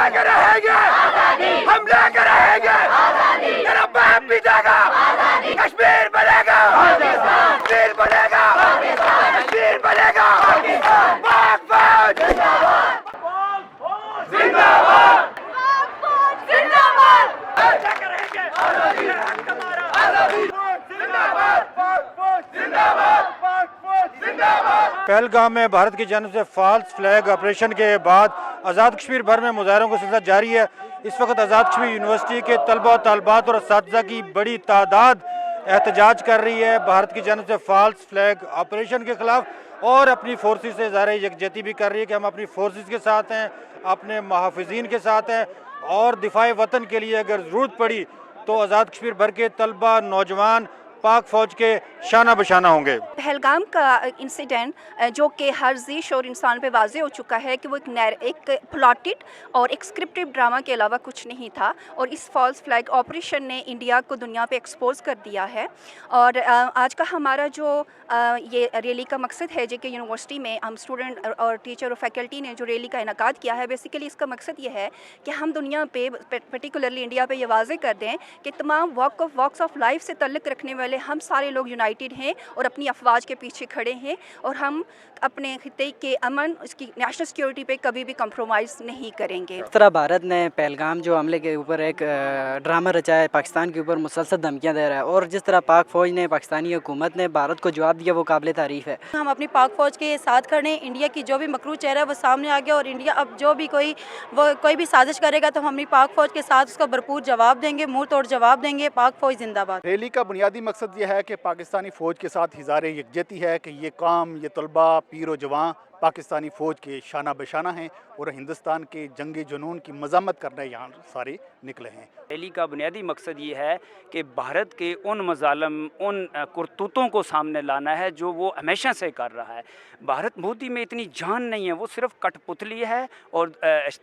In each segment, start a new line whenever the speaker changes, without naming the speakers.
लेकर रहेंगे, हम लेकर रहेंगे, तेरा बाप भी देगा, कश्मीर बनेगा, कश्मीर बनेगा, कश्मीर बनेगा, पाक फौज जिंदाबाद, जिंदाबाद, जिंदाबाद, लेकर रहेंगे, जिंदाबाद, पाक फौज जिंदाबाद, पाक फौज जिंदाबाद।
पहलगाम में भारत की जानिब से फॉल्स फ्लैग ऑपरेशन के बाद आज़ाद कश्मीर भर में मुजाहरों का सिलसिला जारी है। इस वक्त आज़ाद कश्मीर यूनिवर्सिटी के तलबा तलबात और असातिज़ा की बड़ी तादाद एहतजाज कर रही है भारत की जानिब से फॉल्स फ्लैग ऑपरेशन के ख़िलाफ़, और अपनी फोर्सेस से ज़ाहिर यकजहती भी कर रही है कि हम अपनी फोर्सेस के साथ हैं, अपने मुहाफ़िज़ीन के साथ हैं, और दिफ़ाए वतन के लिए अगर ज़रूरत पड़ी तो आज़ाद कश्मीर भर के तलबा नौजवान पाक फ़ौज के शाना बशाना होंगे।
पहलगाम का इंसिडेंट जो कि हर जी शोर इंसान पे वाज़े हो चुका है कि वो एक प्लॉटेड और एक स्क्रिप्टेड ड्रामा के अलावा कुछ नहीं था, और इस फॉल्स फ्लैग ऑपरेशन ने इंडिया को दुनिया पे एक्सपोज कर दिया है। और आज का हमारा जो ये रैली का मकसद है, जेके यूनिवर्सिटी में हम स्टूडेंट और टीचर और फैकल्टी ने जो रैली का इनकाद किया है, बेसिकली इसका मकसद ये है कि हम दुनिया पे पर्टिकुलरली इंडिया पे ये वाज़े कर दें कि तमाम वॉक्स ऑफ लाइफ से तल्लुक़ रखने वाले हम सारे लोग यूनाइटेड हैं और अपनी अफवाज के पीछे खड़े हैं, और हम अपने खिते के अमन, उसकी नेशनल सिक्योरिटी पे कभी भी कंप्रोमाइज़ नहीं करेंगे।
इस तरह भारत ने पहलगाम जो हमले के ऊपर एक ड्रामा रचाया है, पाकिस्तान के ऊपर मुसलसल धमकियां दे रहा है, और जिस तरह पाक फ़ौज ने, पाकिस्तानी हुकूमत ने भारत को जवाब दिया, वो काबिल तारीफ़ है।
हम अपनी पाक फ़ौज के साथ खड़े हैं। इंडिया की जो भी मकरू चेहरा है वो सामने आ गया, और इंडिया अब जो भी कोई भी साजिश करेगा तो हम अपनी पाक फ़ौज के साथ उसका भरपूर जवाब देंगे, मुँह तोड़ जवाब देंगे। पाक फ़ौज जिंदाबाद।
रैली का बुनियादी मकसद ये है कि पाकिस्तानी फ़ौज के साथ हिज़ार यकजहती है कि ये काम, ये तलबा, पीर व जवान पाकिस्तानी फ़ौज के शाना बशाना हैं और हिंदुस्तान के जंगी जुनून की मज़म्मत करने यहाँ सारे निकले हैं।
रैली का बुनियादी मकसद ये है कि भारत के उन मज़ालम, उन करतूतों को सामने लाना है जो वो हमेशा से कर रहा है। भारत मोदी में इतनी जान नहीं है, वो सिर्फ कठपुतली है और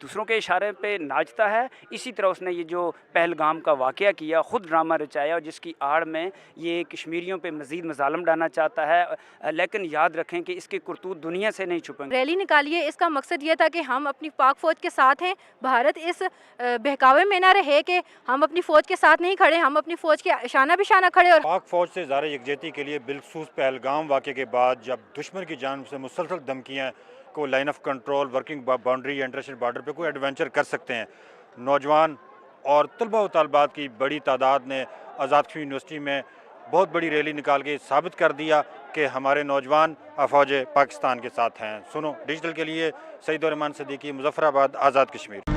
दूसरों के इशारे पे नाचता है। इसी तरह उसने ये जो पहलगाम का वाक़या किया, ख़ुद ड्रामा रचाया, और जिसकी आड़ में ये कश्मीरियों पे मज़ीद मज़ालम डालना चाहता है। लेकिन याद रखें कि इसके करतूत दुनिया से नहीं छुपेंगे।
रैली निकाली है, इसका मकसद ये था कि हम अपनी पाक फ़ौज के साथ हैं। भारत इस बहकावे में ना रहे कि हम अपनी फ़ौज के साथ नहीं खड़े, हम अपनी फ़ौज के शाना बिशाना खड़े। और
पाक फ़ौज से ज़ाहिर यकजहती के लिए बिलखसूस पहलगाम वाक़े के बाद जब दुश्मन की जानिब से मुसलसल धमकियाँ को line of control, working boundary या इंटरनेशनल बॉर्डर पे कोई एडवेंचर कर सकते हैं, नौजवान और तलबा व तलबात की बड़ी तादाद ने आज़ाद कश्मीर यूनिवर्सिटी में बहुत बड़ी रैली निकाल के साबित कर दिया कि हमारे नौजवान फ़ौज पाकिस्तान के साथ हैं। सुनो डिजिटल के लिए सईद और रहमान सिद्दीकी, मुज़फ़्फ़राबाद, आज़ाद कश्मीर।